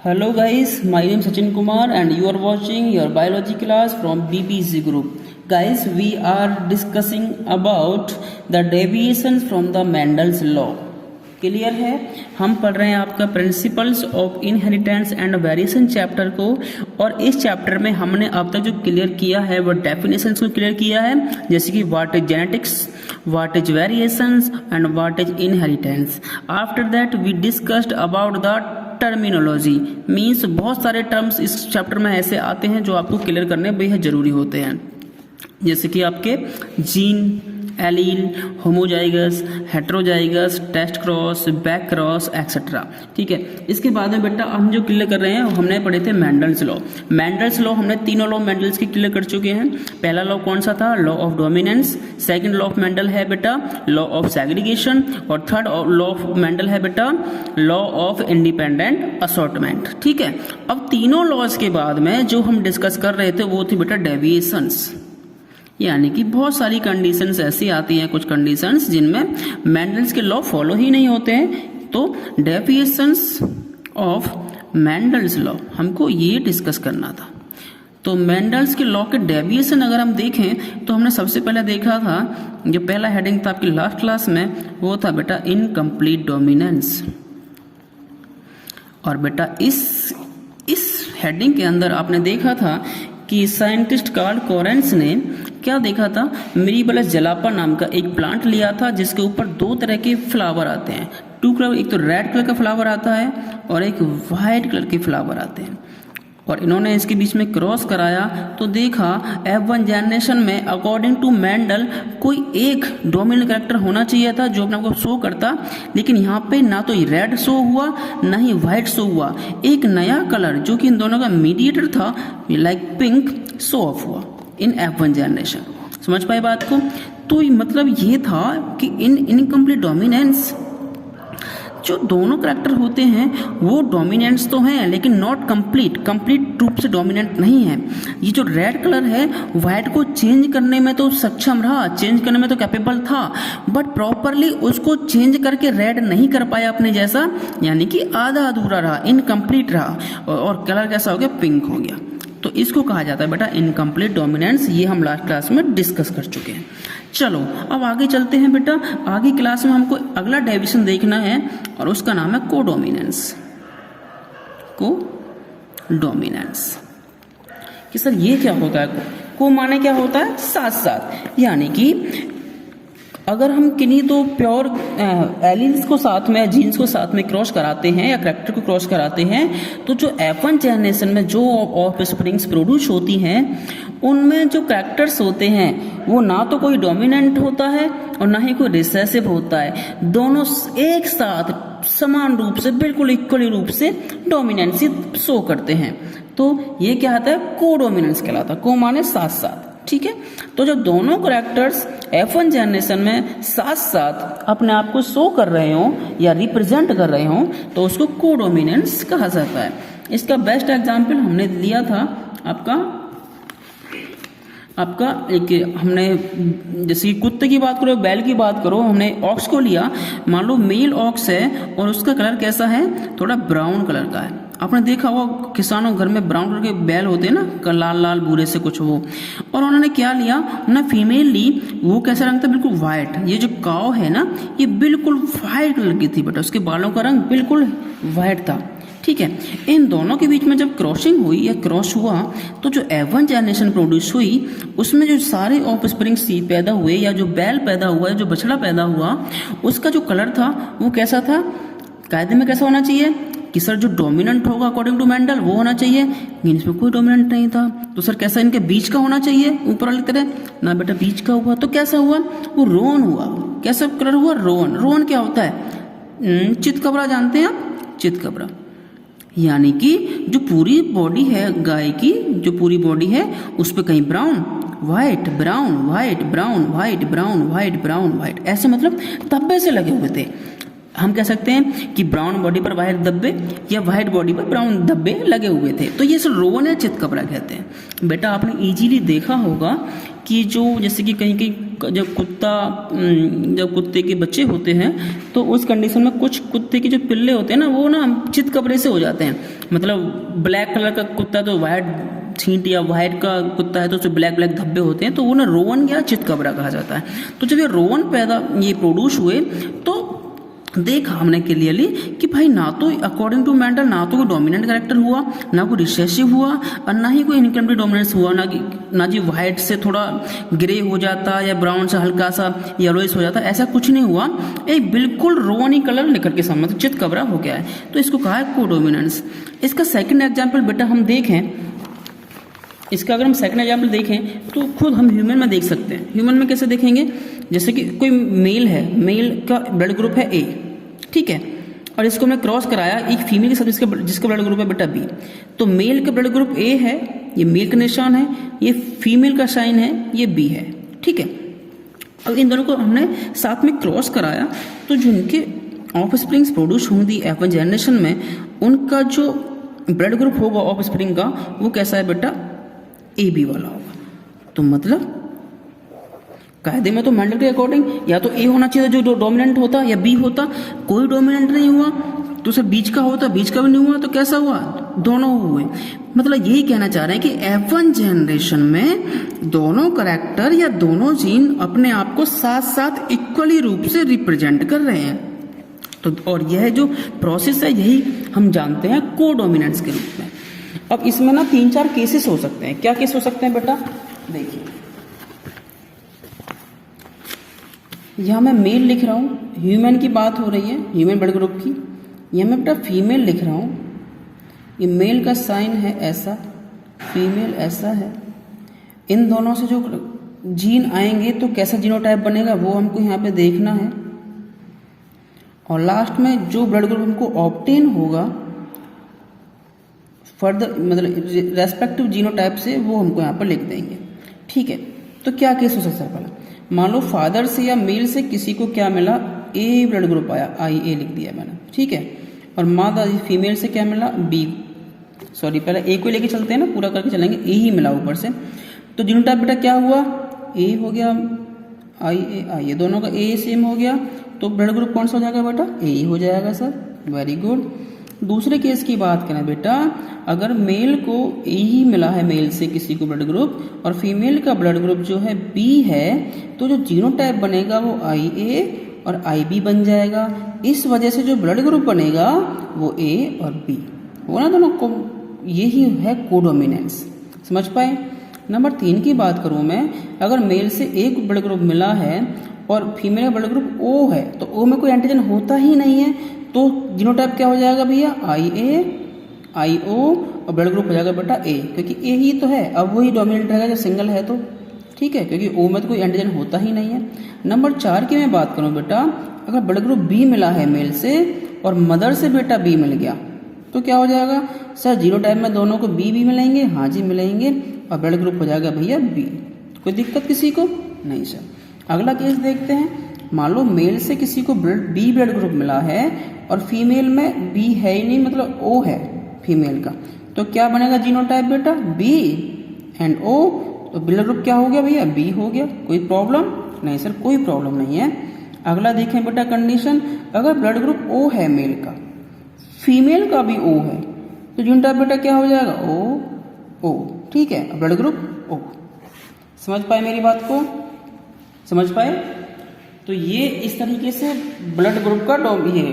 Hello guys, my name is Sachin Kumar and you are watching your biology class from BBC Group. Guys, we are discussing about the deviations from the Mendel's law. Clear है, हम पढ़ रहे हैं आपका principles of inheritance and variation chapter को, और इस chapter में हमने अब तक जो क्लियर किया है वो डेफिनेशंस को क्लियर किया है, जैसे कि what is genetics, what is variations and what is inheritance. After that we discussed about the terminology. Means बहुत सारे टर्म्स इस चैप्टर में ऐसे आते हैं जो आपको क्लियर करने बेहद जरूरी होते हैं, जैसे कि आपके gene, allele, homozygous, heterozygous, test cross, back cross etcetera. ठीक है, इसके बाद में बेटा हम जो क्लियर कर रहे हैं हमने पढ़े थे मेंडल्स लॉ. मेंडल्स लॉ हमने तीनों लॉ मेंडल्स के क्लियर कर चुके हैं. पहला लॉ कौन सा था? Law of dominance. Second law of Mendel है बेटा लॉ ऑफ सेग्रीगेशन, और थर्ड लॉ ऑफ मेंडल है बेटा लॉ ऑफ इंडिपेंडेंट असॉर्टमेंट. ठीक है, अब तीनों लॉज के बाद में जो हम डिस्कस कर रहे थे वो थी बेटा डेविएशंस. यानी कि बहुत सारी कंडीशंस ऐसी आती हैं, कुछ कंडीशंस जिनमें मेंडल्स के लॉ फॉलो ही नहीं होते हैं. तो डेविएशंस ऑफ मेंडल्स लॉ हमको ये डिस्कस करना था. तो मेंडल्स के लॉ के डेविएशन अगर हम देखें तो हमने सबसे पहले देखा था, जो पहला हेडिंग था आपकी लास्ट क्लास में वो था बेटा इनकम्प्लीट डोमिनेंस. और बेटा इस हेडिंग के अंदर आपने देखा था कि साइंटिस्ट कार्ल कोरेंस ने क्या देखा था, मिरीबलस जलापा नाम का एक प्लांट लिया था जिसके ऊपर दो तरह के फ्लावर आते हैं. टू कलर, एक तो रेड कलर का फ्लावर आता है और एक वाइट कलर के फ्लावर आते हैं. और इन्होंने इसके बीच में क्रॉस कराया तो देखा F1 जनरेशन में अकॉर्डिंग टू मेंडल कोई एक डोमिनेंट कैरेक्टर होना चाहिए था जो अपने आपको शो करता, लेकिन यहाँ पे ना तो रेड शो हुआ ना ही व्हाइट शो हुआ. एक नया कलर जो कि इन दोनों का मीडिएटर था लाइक पिंक शो ऑफ हुआ इन F1 जनरेशन. समझ पाए बात को? तो मतलब ये था कि इन इनकम्प्लीट डोमिनेंस जो दोनों कैरेक्टर होते हैं वो डोमिनेंट्स तो हैं लेकिन नॉट कंप्लीट रूप से डोमिनेंट नहीं है. ये जो रेड कलर है व्हाइट को चेंज करने में तो सक्षम रहा, चेंज करने में तो कैपेबल था, बट प्रॉपरली उसको चेंज करके रेड नहीं कर पाया अपने जैसा, यानी कि आधा अधूरा रहा, इनकम्प्लीट रहा, और कलर कैसा हो गया? पिंक हो गया. तो इसको कहा जाता है बेटा इनकम्प्लीट डोमिनेंस. ये हम लास्ट क्लास में डिस्कस कर चुके हैं. चलो अब आगे चलते हैं बेटा. आगे क्लास में हमको अगला डेविएशन देखना है और उसका नाम है कोडोमिनेंस. कोडोमिनेंस कि सर ये क्या होता है? को माने क्या होता है? साथ साथ. यानी कि अगर हम किन्हीं तो प्योर एलिल्स को साथ में, जीन्स को साथ में क्रॉस कराते हैं या कैरेक्टर को क्रॉस कराते हैं, तो जो F1 जनरेशन में जो ऑफ स्प्रिंग्स प्रोड्यूस होती हैं उनमें जो कैरेक्टर्स होते हैं वो ना तो कोई डोमिनेंट होता है और ना ही कोई रिसेसिव होता है. दोनों एक साथ समान रूप से, बिल्कुल इक्वली रूप से डोमिनेंसी शो करते हैं. तो ये क्या आता है? कोडोमिनेंस कहलाता है. को माने साथ साथ. ठीक है, तो जो दोनों कैरेक्टर्स F1 जनरेशन में साथ साथ अपने आप को शो कर रहे हो या रिप्रेजेंट कर रहे हो तो उसको कोडोमिनेंस कहा जाता है. इसका बेस्ट एग्जांपल हमने लिया था आपका एक, हमने जैसे कि कुत्ते की बात करो, बैल की बात करो, हमने ऑक्स को लिया. मान लो मेल ऑक्स है और उसका कलर कैसा है? थोड़ा ब्राउन कलर का है. आपने देखा हुआ किसानों घर में ब्राउन कलर के बैल होते हैं ना, लाल लाल भूरे से कुछ वो, और उन्होंने क्या लिया, उन्होंने फीमेल ली. वो कैसा रंग था? बिल्कुल व्हाइट. ये जो काव है ना ये बिल्कुल व्हाइट कलर की थी बेटा, उसके बालों का रंग बिल्कुल व्हाइट था. ठीक है, इन दोनों के बीच में जब क्रॉसिंग हुई या क्रॉस हुआ तो जो F1 जनरेशन प्रोड्यूस हुई उसमें जो सारे ऑफ स्प्रिंग सीड पैदा हुए या जो बैल पैदा हुआ, जो बछड़ा पैदा हुआ, उसका जो कलर था वो कैसा था? कायदे में कैसा होना चाहिए कि सर जो डोमिनेंट होगा अकॉर्डिंग टू मेंडल वो होना चाहिए, लेकिन इसमें कोई डोमिनेंट नहीं था. तो सर कैसा इनके बीच का होना चाहिए ऊपर वाली तरह? ना बेटा बीच का हुआ. तो कैसा हुआ? वो रोन हुआ. कैसा कलर हुआ? रोन. रोन क्या होता है? चितकबरा जानते हैं आप? चितकबरा. यानी कि जो पूरी बॉडी है गाय की, जो पूरी बॉडी है उस पर कहीं brown white, brown white, brown white, brown white, brown white, ऐसे मतलब धब्बे से लगे हुए थे. हम कह सकते हैं कि ब्राउन बॉडी पर व्हाइट धब्बे या व्हाइट बॉडी पर ब्राउन धब्बे लगे हुए थे. तो ये सब रोन या चितकबरा कहते हैं. बेटा आपने इजीली देखा होगा कि जो जैसे कि कहीं कहीं जब कुत्ते के बच्चे होते हैं तो उस कंडीशन में कुछ कुत्ते के जो पिल्ले होते हैं ना वो ना चित कबरे से हो जाते हैं। मतलब ब्लैक कलर का कुत्ता तो वाइट छींट या वाइट का कुत्ता है तो उसमें ब्लैक ब्लैक धब्बे होते हैं, तो वो ना रोवन या चित कबरा कहा जाता है। तो जब ये रोवन ये प्रोड्यूस हुए तो देखा हमने क्लियरली कि भाई ना तो अकॉर्डिंग टू मेंडल ना तो कोई डोमिनेंट कैरेक्टर हुआ, ना कोई रिसेसिव हुआ और ना ही कोई इनकम्प्लीट डोमिनेंस हुआ, ना जी वाइट से थोड़ा ग्रे हो जाता या ब्राउन से हल्का सा येलोइश हो जाता, ऐसा कुछ नहीं हुआ। एक बिल्कुल रोनी कलर निकल के सामने चित कबरा हो गया है, तो इसको कहा है को डोमिनेंस। इसका सेकेंड एग्जाम्पल बेटा हम देखें, इसका अगर हम सेकंड एग्जाम्पल देखें तो खुद हम ह्यूमन में देख सकते हैं। ह्यूमन में कैसे देखेंगे, जैसे कि कोई मेल है, मेल का ब्लड ग्रुप है ए, ठीक है, और इसको हमने क्रॉस कराया एक फीमेल के साथ जिसका ब्लड ग्रुप है बेटा बी। तो मेल का ब्लड ग्रुप ए है, ये मेल का निशान है, ये फीमेल का साइन है, ये बी है, ठीक है। अब इन दोनों को हमने साथ में क्रॉस कराया तो जिनके ऑफ स्प्रिंग्स प्रोड्यूस होंगी F1 जनरेशन में, उनका जो ब्लड ग्रुप होगा ऑफ स्प्रिंग का वो कैसा है बेटा, ए बी वाला होगा। तो मतलब कायदे में तो मेंडल के अकॉर्डिंग या तो ए होना चाहिए जो डोमिनेंट होता या बी होता, कोई डोमिनेंट नहीं हुआ तो सिर्फ बीच का होता, बीच का भी नहीं हुआ तो कैसा हुआ, दोनों हुए। मतलब यही कहना चाह रहे हैं कि F1 जनरेशन में दोनों करैक्टर या दोनों जीन अपने आप को साथ साथ इक्वली रूप से रिप्रेजेंट कर रहे हैं। तो और यह जो प्रोसेस है यही हम जानते हैं कोडोमिनेंस के रूप में। अब इसमें ना 3-4 केसेस हो सकते हैं। क्या केस हो सकते हैं बेटा, देखिए यहाँ मैं मेल लिख रहा हूँ, ह्यूमन की बात हो रही है, ह्यूमन ब्लड ग्रुप की। यहाँ मैं बेटा फीमेल लिख रहा हूँ, ये मेल का साइन है ऐसा, फीमेल ऐसा है। इन दोनों से जो जीन आएंगे तो कैसा जीनोटाइप बनेगा वो हमको यहाँ पे देखना है, और लास्ट में जो ब्लड ग्रुप हमको ऑब्टेन होगा फर्दर मतलब रेस्पेक्टिव जीनोटाइप से वो हमको यहाँ पर लिख देंगे, ठीक है। तो क्या केस हो सकता है, पहला मान लो फादर से या मेल से किसी को क्या मिला, ए ब्लड ग्रुप आया, IA लिख दिया मैंने, ठीक है, और मादा फीमेल से क्या मिला, बी, सॉरी पहले ए को लेके चलते हैं ना, पूरा करके चलेंगे, ए ही मिला ऊपर से। तो जीनोटाइप बेटा क्या हुआ, ए हो गया, IA दोनों का ए सेम हो गया, तो ब्लड ग्रुप कौन सा हो जाएगा बेटा, ए ही हो जाएगा सर, वेरी गुड। दूसरे केस की बात करें बेटा, अगर मेल को ए ही मिला है, मेल से किसी को ब्लड ग्रुप, और फीमेल का ब्लड ग्रुप जो है बी है, तो जो जीनोटाइप बनेगा वो IA और IB बन जाएगा। इस वजह से जो ब्लड ग्रुप बनेगा वो A और B होगा ना दोनों को, यही है कोडोमिनेंस। समझ पाए। नंबर 3 की बात करूं मैं, अगर मेल से एक ब्लड ग्रुप मिला है और फीमेल का ब्लड ग्रुप O है, तो O में कोई एंटीजन होता ही नहीं है, तो जीनोटाइप क्या हो जाएगा भैया, IA IO और ब्लड ग्रुप हो जाएगा बेटा A, क्योंकि A ही तो है, अब वही डोमिनेंट रहेगा जब सिंगल है तो, ठीक है, क्योंकि O में तो कोई एंटीजन होता ही नहीं है। नंबर 4 की मैं बात करूं बेटा, अगर ब्लड ग्रुप B मिला है मेल से और मदर से बेटा B मिल गया तो क्या हो जाएगा सर, जीनोटाइप में दोनों को B मिलेंगे, हाँ जी मिलेंगे, और ब्लड ग्रुप हो जाएगा भैया B। कोई दिक्कत किसी को नहीं सर। अगला केस देखते हैं, मान लो मेल से किसी को B ब्लड ग्रुप मिला है और फीमेल में B है ही नहीं, मतलब O है फीमेल का, तो क्या बनेगा जीनोटाइप बेटा, B एंड O, तो ब्लड ग्रुप क्या हो गया भैया, B हो गया। कोई प्रॉब्लम नहीं सर, कोई प्रॉब्लम नहीं है। अगला देखें बेटा कंडीशन, अगर ब्लड ग्रुप O है मेल का, फीमेल का भी O है, तो जीनोटाइप बेटा क्या हो जाएगा, O, ठीक है, ब्लड ग्रुप O। समझ पाए मेरी बात को, समझ पाए। तो ये इस तरीके से ब्लड ग्रुप का ये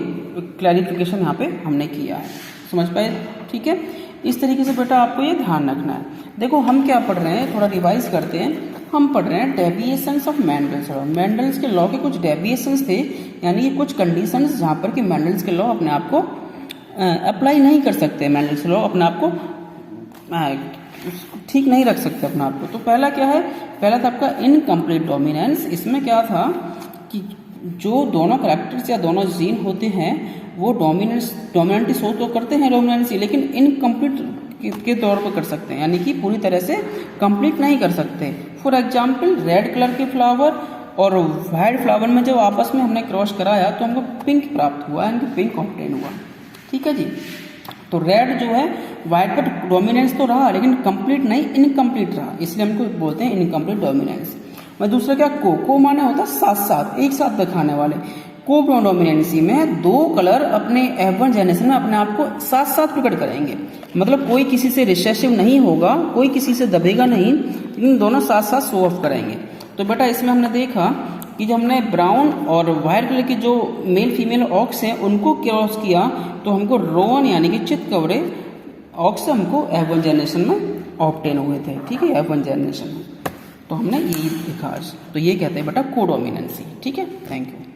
क्लैरिफिकेशन यहाँ पे हमने किया है, समझ पाए, ठीक है। इस तरीके से बेटा आपको ये ध्यान रखना है। देखो हम क्या पढ़ रहे हैं, थोड़ा रिवाइज करते हैं। हम पढ़ रहे हैं deviations of Mendel's law. Mendel's के लॉ के कुछ डेविएशंस थे, यानी कुछ कंडीशंस जहाँ पर कि मेंडल्स के लॉ अपने आप को अप्लाई नहीं कर सकते, मेंडल्स लॉ अपने आप को ठीक नहीं रख सकते अपने आप को। तो पहला क्या है, पहला था आपका इनकम्प्लीट डोमिनेंस। इसमें क्या था कि जो दोनों कैरेक्टर्स या दोनों जीन होते हैं वो डोमिनेंट शो तो करते हैं डोमिनेंसी, लेकिन इनकम्प्लीट के तौर पर कर सकते हैं, यानी कि पूरी तरह से कंप्लीट नहीं कर सकते। फॉर एग्जाम्पल रेड कलर के फ्लावर और वाइट फ्लावर में जब आपस में हमने क्रॉस कराया तो हमको पिंक प्राप्त हुआ, यानी कि पिंक ऑब्टेन हुआ, ठीक है जी। तो रेड जो है व्हाइट पर डोमिनेंस तो रहा लेकिन कंप्लीट नहीं, इनकम्प्लीट रहा, इसलिए हमको बोलते हैं इनकम्प्लीट डोमिनेंस। और दूसरा क्या, को माने होता है साथ साथ, एक साथ दिखाने वाले। को डोमिनेंसी में दो कलर अपने F1 जनरेशन में अपने आप को साथ साथ प्रकट करेंगे, मतलब कोई किसी से रिसेसिव नहीं होगा, कोई किसी से दबेगा नहीं, लेकिन दोनों साथ साथ शो ऑफ करेंगे। तो बेटा इसमें हमने देखा कि जब हमने ब्राउन और वाइट कलर के जो मेल फीमेल ऑक्स हैं उनको क्रॉस किया तो हमको रोवन यानी कि चित कवरे ऑक्स हमको F1 जनरेशन में ऑब्टेन हुए थे, ठीक है, F1 जनरेशन में। तो हमने यही देखा आज। तो ये कहते हैं बेटा कोडोमिनेंसी, ठीक है। Thank you.